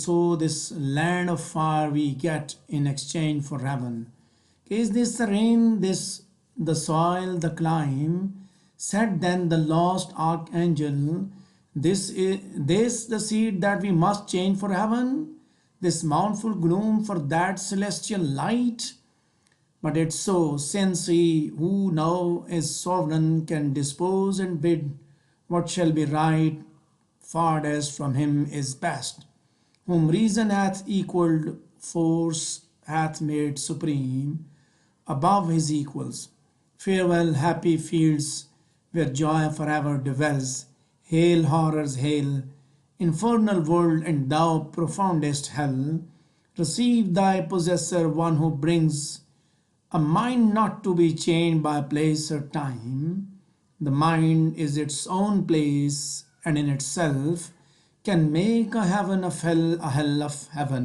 so this land of fire we get in exchange for heaven. Is this the rain, this the soil, the climb? Said then the lost archangel, this the seed that we must change for heaven, this mournful gloom for that celestial light. But it's so, since he who now is sovereign can dispose and bid what shall be right, farthest from him is best, whom reason hath equalled, force hath made supreme above his equals. Farewell, happy fields where joy forever dwells. Hail, horrors, hail, infernal world, and thou profoundest hell. Receive thy possessor, one who brings a mind not to be chained by place or time. The mind is its own place, and in itself can make a heaven of hell, a hell of heaven.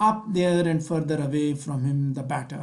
up there and further away from him the better.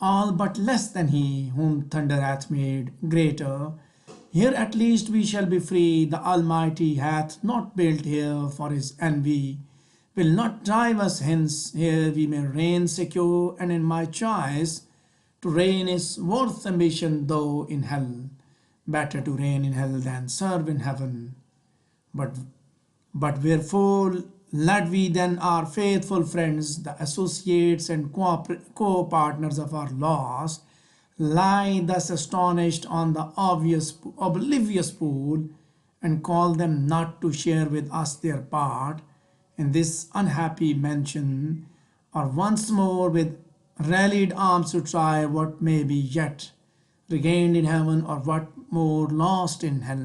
all but less than he whom thunder hath made greater. Here at least we shall be free. The Almighty hath not built here for his envy, will not drive us hence. Here we may reign secure, and in my choice to reign is worth ambition, though in hell. Better to reign in hell than serve in heaven. But wherefore let we then our faithful friends, the associates and co-partners of our loss, lie thus astonished on the oblivious pool, and call them not to share with us their part in this unhappy mansion, or once more with rallied arms to try what may be yet regained in heaven, or what more lost in hell.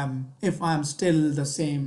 am if I am still the same?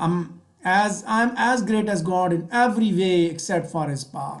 I am as great as God in every way except for his power.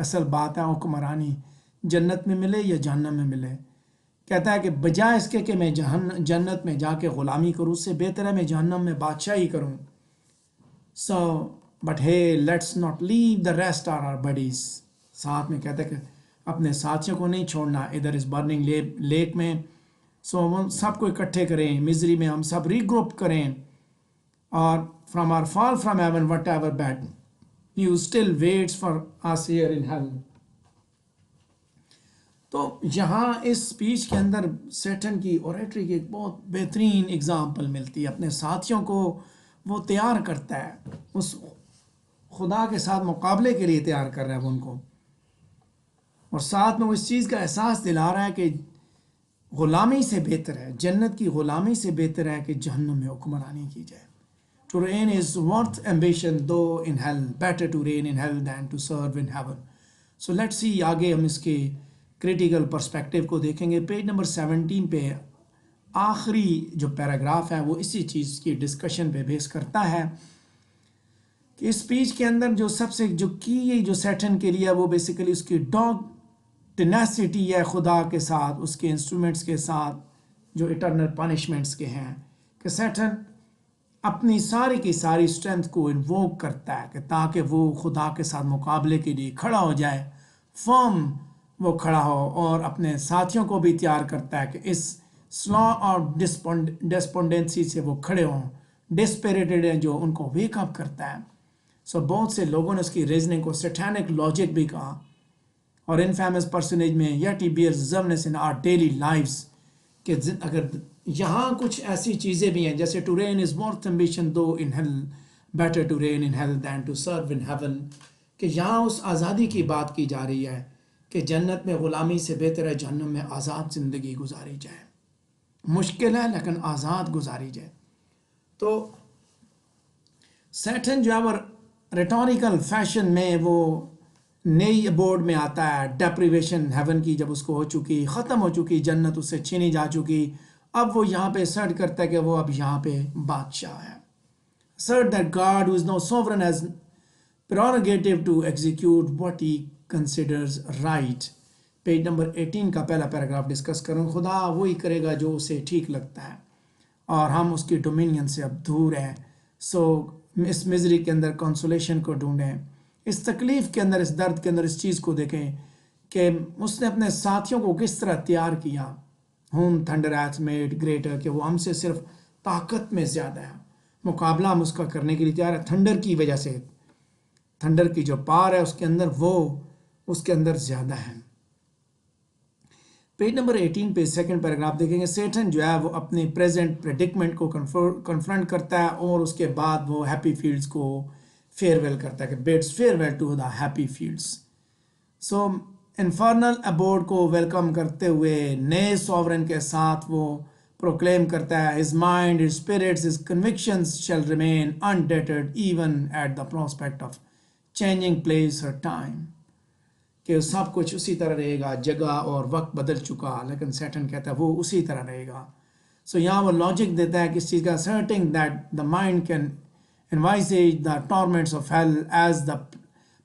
اصل بات ہے حکمرانی جنت میں ملے یا جہنم میں ملے. کہتا ہے کہ بجائے اس کے کہ میں جنت میں جا کے غلامی کروں، اس سے بہتر ہے میں جہنم میں بادشاہی کروں. سو بٹ ہے let's not leave the rest are are buddies. ساتھ میں کہتا ہے کہ اپنے ساتھیوں کو نہیں چھوڑنا ادھر اس برننگ لیک میں. سو ہم سب کو اکٹھے کریں، مزری میں ہم سب ری گروپ کریں، اور from are fall from heaven whatever bad you still waits for us here in hell. تو یہاں اس اسپیچ کے اندر سیٹن کی اوریٹری کی ایک بہت بہترین اگزامپل ملتی ہے. اپنے ساتھیوں کو وہ تیار کرتا ہے، اس خدا کے ساتھ مقابلے کے لیے تیار کر رہا ہے وہ ان کو، اور ساتھ میں وہ اس چیز کا احساس دلا رہا ہے کہ غلامی سے بہتر ہے، جنت کی غلامی سے بہتر ہے کہ جہنم میں حکمرانی کی جائے. To reign is worth ambition though in hell, better to reign in hell than to serve in heaven. So let's see آگے ہم اس کے کریٹیکل پرسپیکٹیو کو دیکھیں گے. پیج نمبر 17 پہ آخری جو پیراگراف ہے وہ اسی چیز کی ڈسکشن پہ بیس کرتا ہے کہ اس اسپیچ کے اندر جو سب سے جو کی جو سیٹن کے لیے وہ بیسیکلی اس کی ڈاگ ٹینیسٹی ہے خدا کے ساتھ، اس کے انسٹرومنٹس کے ساتھ جو اٹرنل پنشمنٹس کے ہیں، کہ سیٹن اپنی ساری کی ساری اسٹرینتھ کو انووک کرتا ہے کہ تاکہ وہ خدا کے ساتھ مقابلے کے لیے کھڑا ہو جائے، فرم وہ کھڑا ہو، اور اپنے ساتھیوں کو بھی تیار کرتا ہے کہ اس سلا اور ڈسپونڈنسی سے وہ کھڑے ہوں، ڈسپیریٹڈ ہیں جو ان کو ویک اپ کرتا ہے. سو بہت سے لوگوں نے اس کی ریزننگ کو سیٹینک لاجک بھی کہا، اور انفیمس پرسنیج میں yet he bears resemblance in our daily lives, کہ اگر یہاں کچھ ایسی چیزیں بھی ہیں جیسے to reign is worth ambition though in hell better to reign in hell than to serve in heaven, کہ یہاں اس آزادی کی بات کی جا رہی ہے کہ جنت میں غلامی سے بہتر ہے جہنم میں آزاد زندگی گزاری جائے. مشکل ہے لیکن آزاد گزاری جائے. تو سیٹن جو ہے وہ ریٹوریکل فیشن میں وہ نئی بورڈ میں آتا ہے، ڈیپریویشن ہیون کی جب اس کو ہو چکی، ختم ہو چکی، جنت اس سے چھینی جا چکی، اب وہ یہاں پہ سرٹ کرتا ہے کہ وہ اب یہاں پہ بادشاہ ہے. Assert that God who is now sovereign has prerogative to execute what he considers right. Page number 18 کا پہلا پیراگراف ڈسکس کروں. خدا وہی کرے گا جو اسے ٹھیک لگتا ہے، اور ہم اس کی ڈومینین سے اب دور ہیں. سو اس مزری کے اندر کنسولیشن کو ڈھونڈیں، اس تکلیف کے اندر، اس درد کے اندر اس چیز کو دیکھیں کہ اس نے اپنے ساتھیوں کو کس طرح تیار کیا. ہوم تھنڈر ہیتھ میڈ گریٹر، کہ وہ ہم سے صرف طاقت میں زیادہ ہے، مقابلہ ہم اس کا کرنے کے لیے تیار ہے تھنڈر کی وجہ سے. تھنڈر کی جو پار ہے اس کے اندر وہ اس کے اندر زیادہ ہے. پیج نمبر 18 پہ سیکنڈ پیراگراف دیکھیں گے. سیٹن جو ہے وہ اپنے پریزنٹ پریڈکمنٹ کو کنفرنٹ کرتا ہے، اور اس کے بعد وہ ہیپی فیلڈز کو فیئرویل کرتا ہے کہ bids farewell to the happy fields. So infernal abode کو ویلکم کرتے ہوئے نئے سوورن کے ساتھ وہ پروکلیم کرتا ہے his mind, his spirits, his convictions shall remain undeterred even at the prospect of changing place or time. کہ سب کچھ اسی طرح رہے گا، جگہ اور وقت بدل چکا، لیکن سیٹن کہتا ہے وہ اسی طرح رہے گا. سو یہاں وہ لاجک دیتا ہے کس چیز کا، asserting that the mind can envisage the torments of hell as the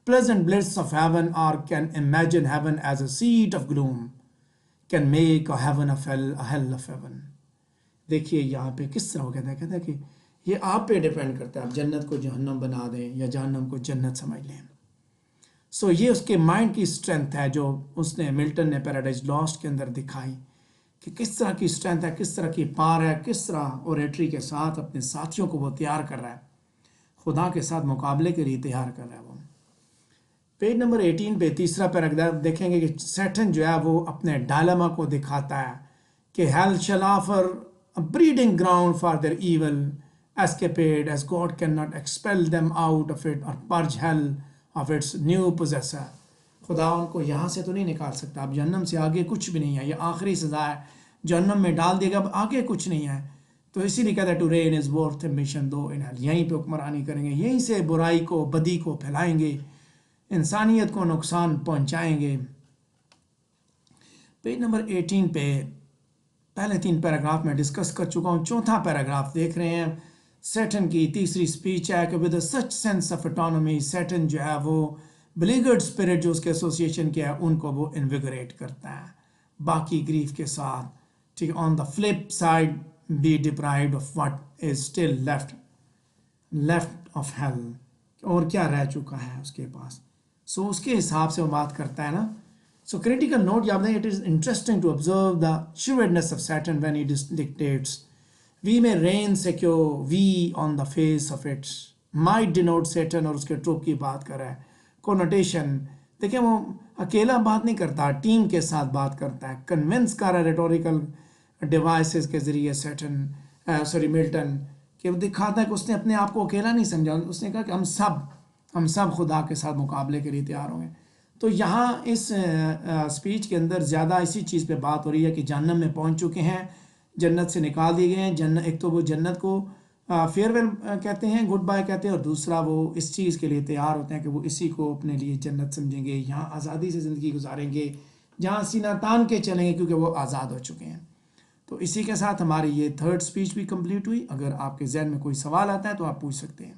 pleasant bliss of heaven, or can imagine heaven as a seat of gloom, can make a heaven of hell a hell of heaven. دیکھیے یہاں پہ کس طرح وہ کہتا ہے کہ یہ آپ پہ ڈیپینڈ کرتا ہے، آپ جنت کو جہنم بنا دیں یا جہنم کو جنت سمجھ لیں. سو یہ اس کے مائنڈ کی اسٹرینتھ ہے جو اس نے ملٹن نے پیراڈائز لاسٹ کے اندر دکھائی، کہ کس طرح کی اسٹرینتھ ہے، کس طرح کی پار ہے، کس طرح اوریٹری کے ساتھ اپنے ساتھیوں کو وہ تیار کر رہا ہے، خدا کے ساتھ مقابلے کے لیے تیار کر رہا ہے وہ. پیج نمبر 18 پہ تیسرا پیراگراف دیکھیں گے کہ سیٹن جو ہے وہ اپنے ڈائلما کو دکھاتا ہے کہ hell shall offer a breeding ground for their evil escapade, as God cannot expel them out of it or purge hell of its new possessor. خدا ان کو یہاں سے تو نہیں نکال سکتا، اب جہنم سے آگے کچھ بھی نہیں ہے، یہ آخری سزا ہے، جہنم میں ڈال دے گا، اب آگے کچھ نہیں ہے. تو اسی لیے کہتا ہے to reign is worth ambition though in hell, یہیں پہ حکمرانی کریں گے، یہیں سے برائی کو، بدی کو پھیلائیں گے، انسانیت کو نقصان پہنچائیں گے. پیج نمبر 18 پہ پہلے 3 پیراگراف میں ڈسکس کر چکا ہوں، چوتھا پیراگراف دیکھ رہے ہیں. سیٹن کی تیسری سپیچ ہے کہ with such sense of autonomy, Satan جو ہے وہ بلیگرڈ اسپرٹ جو اس کے ایسوسیشن کیا ہے ان کو وہ انویگریٹ کرتا ہے باقی گریف کے ساتھ. ٹھیک ہے. On the flip side be deprived of what is still left of hell, اور کیا رہ چکا ہے اس کے پاس. سو اس کے حساب سے وہ بات کرتا ہے نا. سو کریٹیکل نوٹ یاد رکھیں, it is interesting to observe the shrewdness of Satan when he dictates we may reign secure we on the face of its might denote Satan, اور اس کے ٹروپ کی بات کر رہا ہے. کونوٹیشن دیکھیں, وہ اکیلا بات نہیں کرتا, ٹیم کے ساتھ بات کرتا ہے, کنونس کر رہا ہے ریٹوریکل ڈیوائسز کے ذریعے سیٹرن ملٹن, کہ وہ دکھاتا ہے کہ اس نے اپنے آپ کو اکیلا نہیں سمجھا. اس نے کہا کہ ہم سب خدا کے ساتھ مقابلے کے لیے تیار ہوں گے. تو یہاں اس اسپیچ کے اندر زیادہ اسی چیز پہ بات ہو رہی ہے کہ جہنم میں پہنچ چکے ہیں, جنت سے نکال دیے گئے ہیں. ایک تو وہ جنت کو فیئر ویل کہتے ہیں, گڈ بائی کہتے ہیں, اور دوسرا وہ اس چیز کے لیے تیار ہوتے ہیں کہ وہ اسی کو اپنے لیے جنت سمجھیں گے, یہاں آزادی سے زندگی گزاریں گے, جہاں سینہ تان کے چلیں گے کیونکہ وہ آزاد ہو چکے ہیں. تو اسی کے ساتھ ہماری یہ تھرڈ اسپیچ بھی کمپلیٹ ہوئی. اگر آپ کے ذہن میں کوئی سوال آتا ہے تو آپ پوچھ سکتے ہیں.